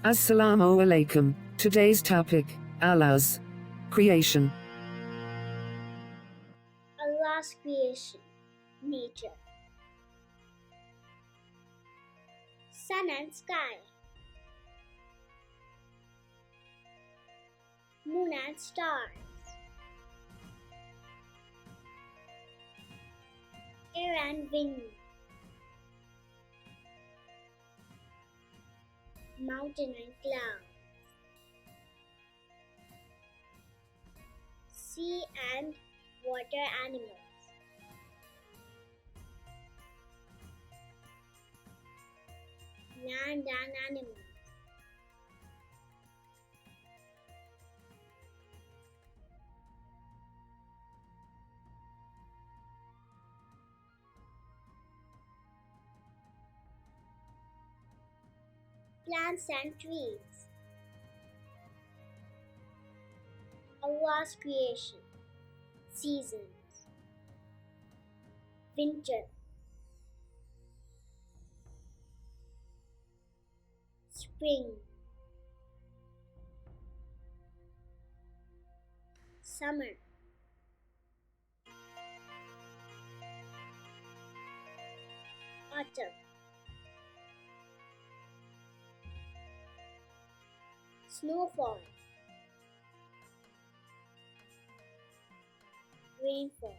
Assalamu alaikum. Today's topic, Allah's creation. Allah's creation, nature, sun and sky, moon and stars, air and wind, mountain and cloud, sea and water animals, land and animals, plants and trees. Allah's creation, seasons, winter, spring, summer, autumn, snowfall, rainfall.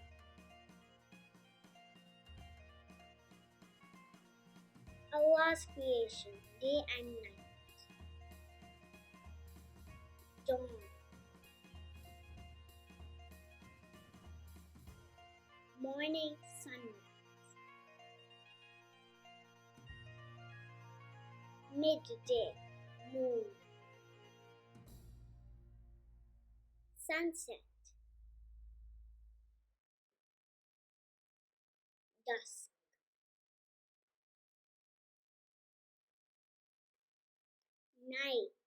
Allah's creation, day and night, dawn, morning, sunrise, midday, noon, sunset, dusk, night,